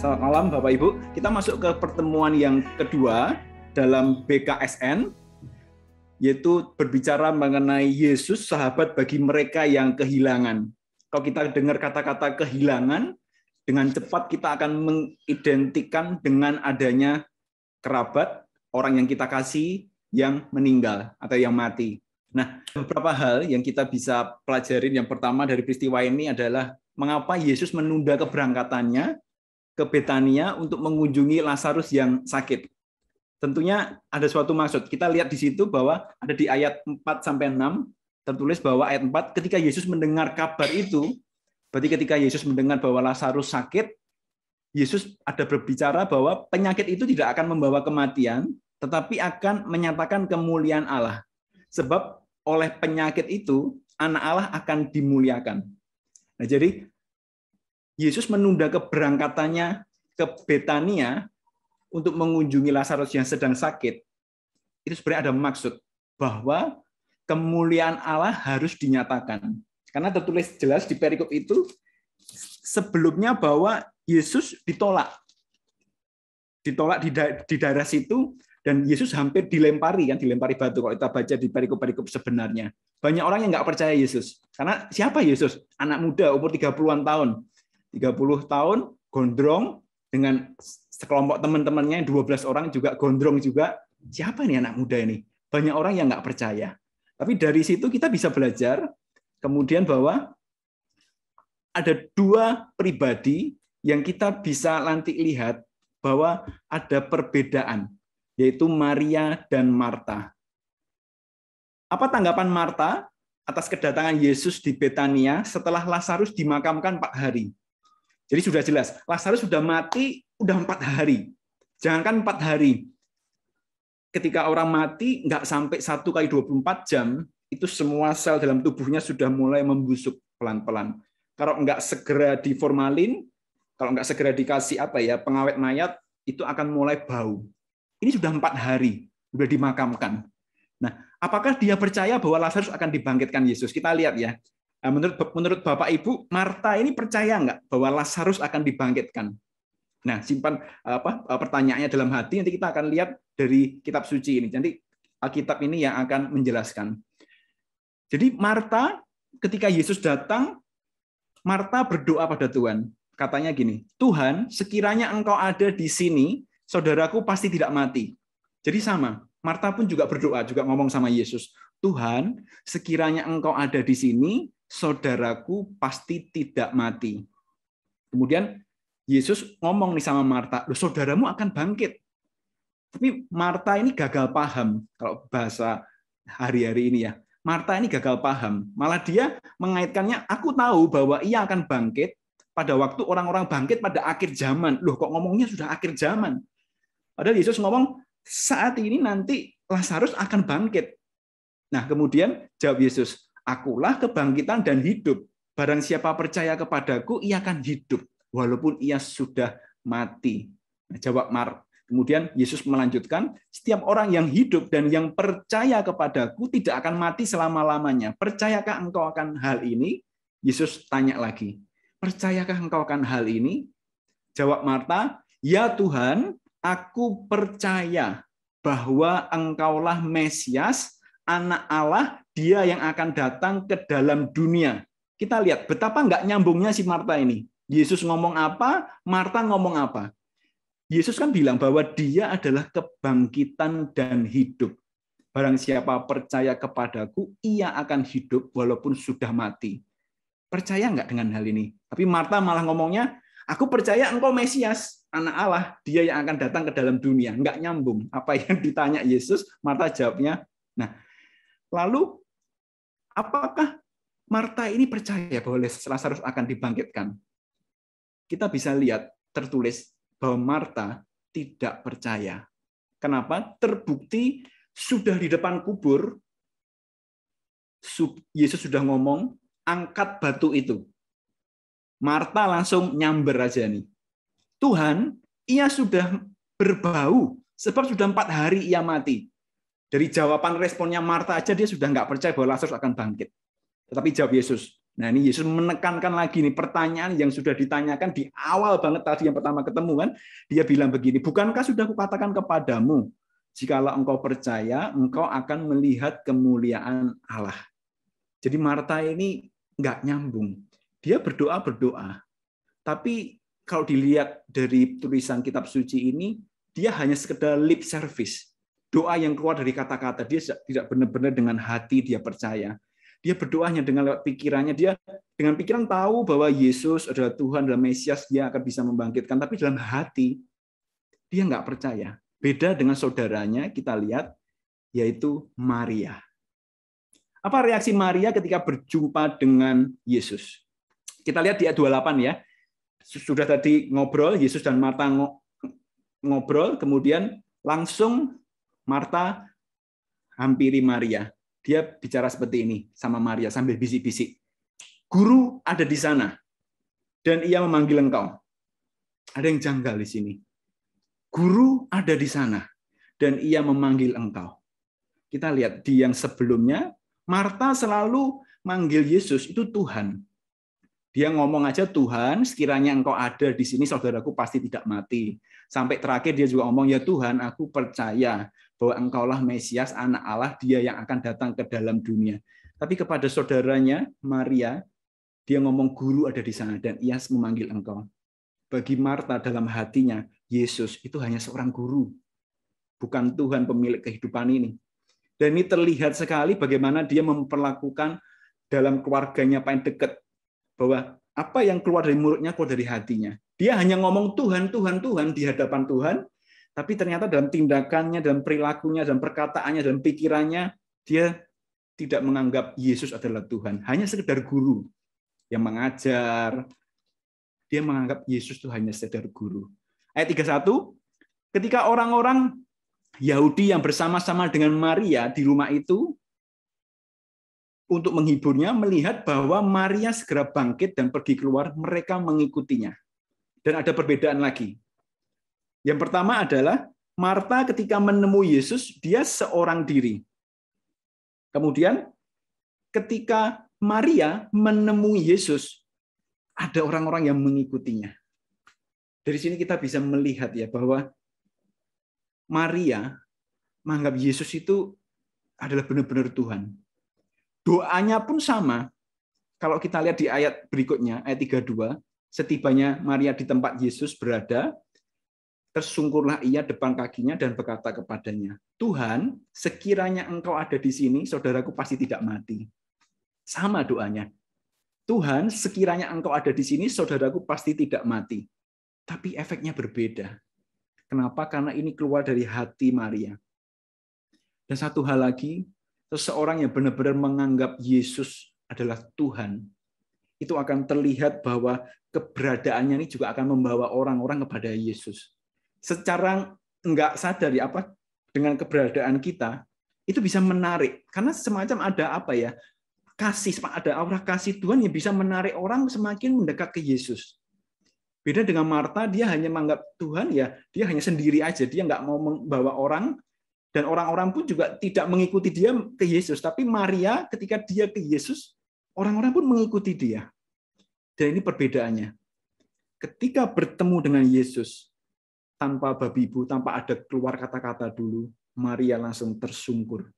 Selamat malam Bapak Ibu. Kita masuk ke pertemuan yang kedua dalam BKSN, yaitu berbicara mengenai Yesus, sahabat bagi mereka yang kehilangan. Kalau kita dengar kata-kata kehilangan, dengan cepat kita akan mengidentikan dengan adanya kerabat, orang yang kita kasih, yang meninggal atau yang mati. Nah, beberapa hal yang kita bisa pelajarin. Yang pertama dari peristiwa ini adalah mengapa Yesus menunda keberangkatannya ke Betania untuk mengunjungi Lazarus yang sakit. Tentunya ada suatu maksud. Kita lihat di situ bahwa ada di ayat 4-6 tertulis bahwa ayat 4 ketika Yesus mendengar kabar itu, berarti ketika Yesus mendengar bahwa Lazarus sakit, Yesus ada berbicara bahwa penyakit itu tidak akan membawa kematian, tetapi akan menyatakan kemuliaan Allah. Sebab oleh penyakit itu anak Allah akan dimuliakan. Nah, jadi Yesus menunda keberangkatannya ke Betania untuk mengunjungi Lazarus yang sedang sakit. Itu sebenarnya ada maksud bahwa kemuliaan Allah harus dinyatakan. Karena tertulis jelas di perikop itu sebelumnya bahwa Yesus ditolak. Ditolak di daerah situ, dan Yesus hampir dilempari batu kalau kita baca di perikop-perikop sebenarnya. Banyak orang yang nggak percaya Yesus. Karena siapa Yesus? Anak muda umur 30-an tahun. 30 tahun, gondrong, dengan sekelompok teman-temannya, 12 orang juga gondrong juga. Siapa ini anak muda ini? Banyak orang yang nggak percaya. Tapi dari situ kita bisa belajar, kemudian bahwa ada dua pribadi yang kita bisa nanti lihat bahwa ada perbedaan, yaitu Maria dan Marta. Apa tanggapan Marta atas kedatangan Yesus di Betania setelah Lazarus dimakamkan 4 hari? Jadi sudah jelas, Lazarus sudah mati, udah 4 hari. Jangankan 4 hari. Ketika orang mati, nggak sampai 1 kali 24 jam, itu semua sel dalam tubuhnya sudah mulai membusuk pelan-pelan. Kalau nggak segera diformalin, kalau nggak segera dikasih pengawet mayat, itu akan mulai bau. Ini sudah 4 hari, sudah dimakamkan. Nah, apakah dia percaya bahwa Lazarus akan dibangkitkan Yesus? Kita lihat ya. Menurut Bapak Ibu, Marta ini percaya nggak bahwa Lazarus akan dibangkitkan? Nah, simpan pertanyaannya dalam hati, nanti kita akan lihat dari kitab suci ini. Nanti Alkitab ini yang akan menjelaskan. Jadi Marta, ketika Yesus datang, Marta berdoa pada Tuhan. Katanya gini, Tuhan, sekiranya Engkau ada di sini, saudaraku pasti tidak mati. Jadi sama, Marta pun juga berdoa, juga ngomong sama Yesus, Tuhan, sekiranya Engkau ada di sini, saudaraku pasti tidak mati. Kemudian Yesus ngomong nih sama Marta, loh, saudaramu akan bangkit. Tapi Marta ini gagal paham, kalau bahasa hari-hari ini ya. Marta ini gagal paham. Malah dia mengaitkannya, aku tahu bahwa ia akan bangkit pada waktu orang-orang bangkit pada akhir zaman. Loh, kok ngomongnya sudah akhir zaman? Padahal Yesus ngomong, saat ini nanti Lazarus akan bangkit. Nah, kemudian jawab Yesus, akulah kebangkitan dan hidup. Barang siapa percaya kepadaku, ia akan hidup, walaupun ia sudah mati. Nah, jawab Marta. Kemudian Yesus melanjutkan, setiap orang yang hidup dan yang percaya kepadaku tidak akan mati selama-lamanya. Percayakah engkau akan hal ini? Yesus tanya lagi, percayakah engkau akan hal ini? Jawab Marta, ya Tuhan, aku percaya bahwa engkaulah Mesias, anak Allah, dia yang akan datang ke dalam dunia. Kita lihat betapa nggak nyambungnya si Marta ini. Yesus ngomong apa, Marta ngomong apa. Yesus kan bilang bahwa dia adalah kebangkitan dan hidup. Barang siapa percaya kepadaku, ia akan hidup walaupun sudah mati. Percaya nggak dengan hal ini? Tapi Marta malah ngomongnya, aku percaya engkau Mesias, anak Allah, dia yang akan datang ke dalam dunia. Nggak nyambung. Apa yang ditanya Yesus, Marta jawabnya. Nah, lalu apakah Marta ini percaya bahwa Lazarus akan dibangkitkan? Kita bisa lihat tertulis bahwa Marta tidak percaya. Kenapa? Terbukti sudah di depan kubur, Yesus sudah ngomong, angkat batu itu. Marta langsung nyamber aja nih. Tuhan, ia sudah berbau, sebab sudah 4 hari ia mati. Dari jawaban responnya Marta aja dia sudah nggak percaya bahwa Lazarus akan bangkit. Tetapi jawab Yesus, Nah, ini Yesus menekankan lagi nih pertanyaan yang sudah ditanyakan di awal banget tadi yang pertama ketemu kan. Dia bilang begini, bukankah sudah kukatakan kepadamu, jikalau engkau percaya, engkau akan melihat kemuliaan Allah. Jadi Marta ini nggak nyambung. Dia berdoa, tapi kalau dilihat dari tulisan kitab suci ini, dia hanya sekedar lip service. Doa yang keluar dari kata-kata, dia tidak benar-benar dengan hati dia percaya. Dia berdoa hanya dengan lewat pikirannya, dia dengan pikiran tahu bahwa Yesus adalah Tuhan dan Mesias, dia akan bisa membangkitkan, tapi dalam hati dia nggak percaya. Beda dengan saudaranya, kita lihat, yaitu Maria. Apa reaksi Maria ketika berjumpa dengan Yesus? Kita lihat di ayat 28 ya. Sudah tadi ngobrol, Yesus dan Marta ngobrol, kemudian langsung Marta hampiri Maria. Dia bicara seperti ini sama Maria sambil bisik-bisik. Guru ada di sana, dan ia memanggil engkau. Ada yang janggal di sini. Guru ada di sana, dan ia memanggil engkau. Kita lihat di yang sebelumnya, Marta selalu manggil Yesus itu Tuhan. Dia ngomong aja, Tuhan, sekiranya engkau ada di sini, saudaraku pasti tidak mati. Sampai terakhir dia juga ngomong, ya Tuhan, aku percaya bahwa engkaulah Mesias, anak Allah, dia yang akan datang ke dalam dunia. Tapi kepada saudaranya, Maria, dia ngomong, guru ada di sana, dan ia memanggil engkau. Bagi Marta dalam hatinya, Yesus itu hanya seorang guru, bukan Tuhan pemilik kehidupan ini. Dan ini terlihat sekali bagaimana dia memperlakukan dalam keluarganya paling dekat, bahwa apa yang keluar dari mulutnya keluar dari hatinya. Dia hanya ngomong Tuhan, Tuhan, Tuhan di hadapan Tuhan, tapi ternyata dalam tindakannya, dalam perilakunya, dalam perkataannya, dalam pikirannya, dia tidak menganggap Yesus adalah Tuhan. Hanya sekedar guru yang mengajar. Dia menganggap Yesus itu hanya sekedar guru. Ayat 31, ketika orang-orang Yahudi yang bersama-sama dengan Maria di rumah itu, untuk menghiburnya, melihat bahwa Maria segera bangkit dan pergi keluar, mereka mengikutinya. Dan ada perbedaan lagi. Yang pertama adalah Marta ketika menemui Yesus, dia seorang diri. Kemudian ketika Maria menemui Yesus, ada orang-orang yang mengikutinya. Dari sini kita bisa melihat ya bahwa Maria menganggap Yesus itu adalah benar-benar Tuhan. Doanya pun sama. Kalau kita lihat di ayat berikutnya, ayat 32, setibanya Maria di tempat Yesus berada, tersungkurlah ia depan kakinya dan berkata kepadanya, Tuhan, sekiranya engkau ada di sini, saudaraku pasti tidak mati. Sama doanya. Tuhan, sekiranya engkau ada di sini, saudaraku pasti tidak mati. Tapi efeknya berbeda. Kenapa? Karena ini keluar dari hati Maria. Dan satu hal lagi, seseorang yang benar-benar menganggap Yesus adalah Tuhan, itu akan terlihat bahwa keberadaannya ini juga akan membawa orang-orang kepada Yesus. Secara enggak sadar ya, dengan keberadaan kita, itu bisa menarik. Karena semacam ada ada aura kasih Tuhan yang bisa menarik orang semakin mendekat ke Yesus. Beda dengan Marta, dia hanya menganggap Tuhan, ya dia hanya sendiri aja, dia nggak mau membawa orang, dan orang-orang pun juga tidak mengikuti dia ke Yesus. Tapi Maria ketika dia ke Yesus, orang-orang pun mengikuti dia. Dan ini perbedaannya. Ketika bertemu dengan Yesus, tanpa babi ibu, tanpa ada keluar kata-kata dulu, Maria langsung tersungkur.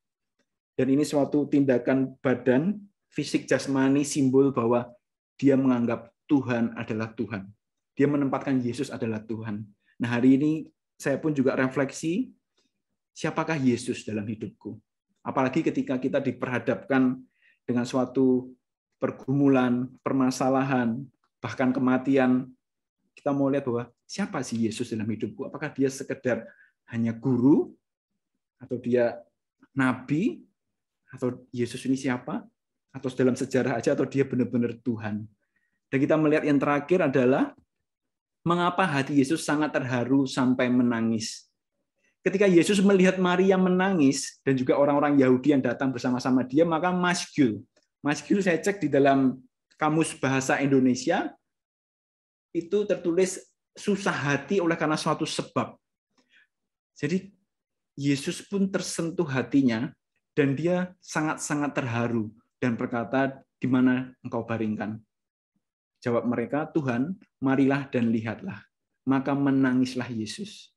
Dan ini suatu tindakan badan, fisik jasmani, simbol bahwa dia menganggap Tuhan adalah Tuhan. Dia menempatkan Yesus adalah Tuhan. Nah, hari ini saya pun juga refleksi, siapakah Yesus dalam hidupku? Apalagi ketika kita diperhadapkan dengan suatu pergumulan, permasalahan, bahkan kematian, kita mau lihat bahwa siapa sih Yesus dalam hidupku? Apakah dia sekedar hanya guru? Atau dia nabi? Atau Yesus ini siapa? Atau dalam sejarah aja, atau dia benar-benar Tuhan? Dan kita melihat yang terakhir adalah mengapa hati Yesus sangat terharu sampai menangis. Ketika Yesus melihat Maria menangis, dan juga orang-orang Yahudi yang datang bersama-sama dia, maka masgyul. Masgyul saya cek di dalam Kamus Bahasa Indonesia, itu tertulis susah hati oleh karena suatu sebab. Jadi Yesus pun tersentuh hatinya, dan dia sangat-sangat terharu. dan berkata, "Di mana engkau baringkan?" Jawab mereka, "Tuhan, marilah dan lihatlah." Maka menangislah Yesus.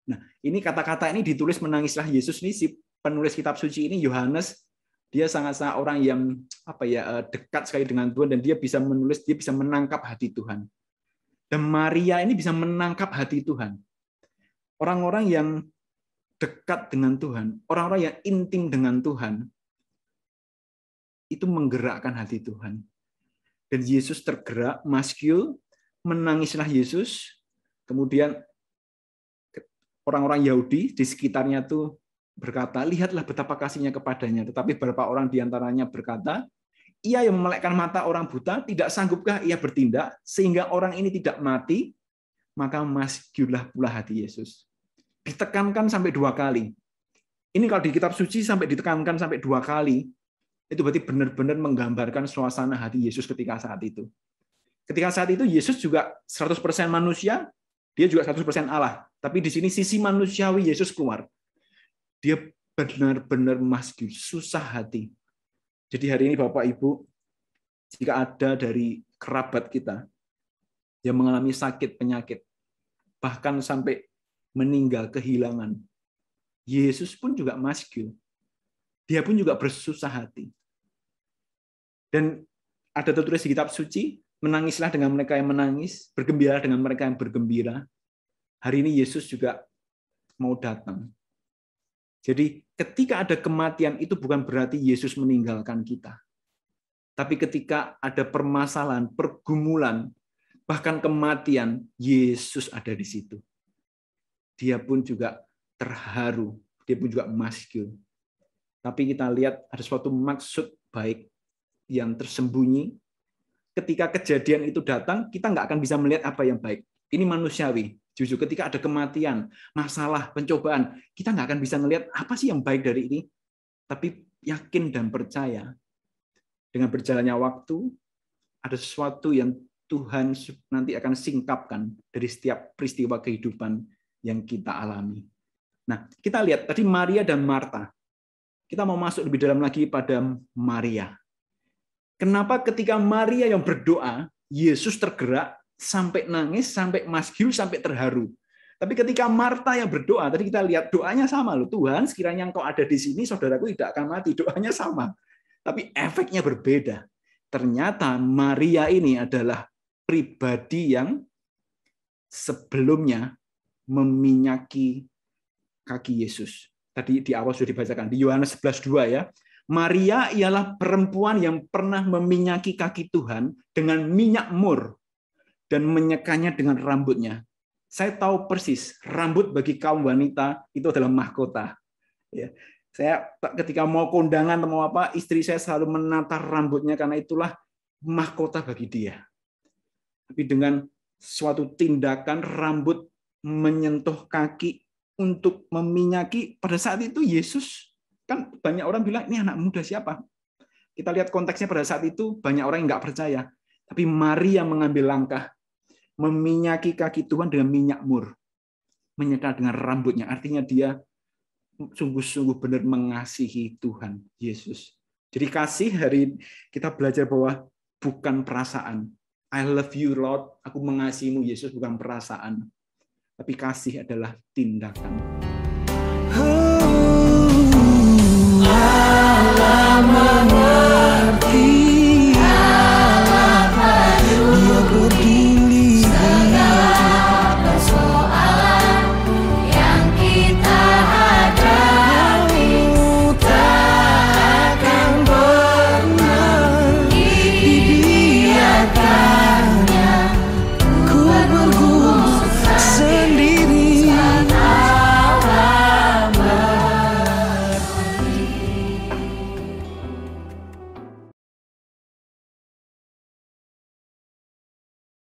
Nah, ini kata-kata ini ditulis menangislah Yesus ini, si penulis kitab suci ini Yohanes, dia sangat-sangat orang yang dekat sekali dengan Tuhan, dan dia bisa menulis, dia bisa menangkap hati Tuhan. Dan Maria ini bisa menangkap hati Tuhan. Orang-orang yang dekat dengan Tuhan, orang-orang yang intim dengan Tuhan, itu menggerakkan hati Tuhan. Dan Yesus tergerak, maskul, menangislah Yesus. Kemudian orang-orang Yahudi di sekitarnya tuh berkata, "Lihatlah betapa kasihnya kepadanya." Tetapi beberapa orang di antaranya berkata, "Ia yang memelekkan mata orang buta, tidak sanggupkah ia bertindak sehingga orang ini tidak mati?" Maka maskullah pula hati Yesus. Ditekankan sampai 2 kali. Ini kalau di kitab suci sampai ditekankan sampai 2 kali, itu berarti benar-benar menggambarkan suasana hati Yesus ketika saat itu. Ketika saat itu Yesus juga 100% manusia, dia juga 100% Allah. Tapi di sini sisi manusiawi Yesus keluar. Dia benar-benar maskul, susah hati. Jadi hari ini Bapak Ibu, jika ada dari kerabat kita yang mengalami sakit, penyakit, bahkan sampai meninggal, kehilangan, Yesus pun juga maskul. Dia pun juga bersusah hati. Dan ada tertulis di kitab suci, menangislah dengan mereka yang menangis, bergembira dengan mereka yang bergembira. Hari ini Yesus juga mau datang. Jadi ketika ada kematian itu bukan berarti Yesus meninggalkan kita. Tapi ketika ada permasalahan, pergumulan, bahkan kematian, Yesus ada di situ. Dia pun juga terharu, dia pun juga maskul. Tapi kita lihat ada suatu maksud baik yang tersembunyi. Ketika kejadian itu datang, kita nggak akan bisa melihat apa yang baik. Ini manusiawi. Justru ketika ada kematian, masalah, pencobaan, kita nggak akan bisa melihat apa sih yang baik dari ini. Tapi yakin dan percaya, dengan berjalannya waktu, ada sesuatu yang Tuhan nanti akan singkapkan dari setiap peristiwa kehidupan yang kita alami. Nah, kita lihat tadi Maria dan Marta. Kita mau masuk lebih dalam lagi pada Maria. Kenapa ketika Maria yang berdoa, Yesus tergerak, sampai nangis, sampai maskul, sampai terharu. Tapi ketika Marta yang berdoa, tadi kita lihat doanya sama loh. Tuhan, sekiranya Engkau ada di sini, saudaraku tidak akan mati. Doanya sama. Tapi efeknya berbeda. Ternyata Maria ini adalah pribadi yang sebelumnya meminyaki kaki Yesus. Tadi di awal sudah dibacakan, di Yohanes 11:2 ya. Maria ialah perempuan yang pernah meminyaki kaki Tuhan dengan minyak mur dan menyekanya dengan rambutnya. Saya tahu persis, rambut bagi kaum wanita itu adalah mahkota. Ya. Saya ketika mau kondangan atau mau apa, istri saya selalu menata rambutnya karena itulah mahkota bagi dia. Tapi dengan suatu tindakan rambut menyentuh kaki untuk meminyaki, pada saat itu Yesus, kan banyak orang bilang, ini anak muda siapa? Kita lihat konteksnya pada saat itu, banyak orang yang nggak percaya. Tapi Maria mengambil langkah, meminyaki kaki Tuhan dengan minyak mur. Menyeka dengan rambutnya. Artinya dia sungguh-sungguh benar mengasihi Tuhan Yesus. Jadi kasih, hari kita belajar bahwa bukan perasaan. I love you Lord, aku mengasihimu Yesus, bukan perasaan. Tapi kasih adalah tindakan.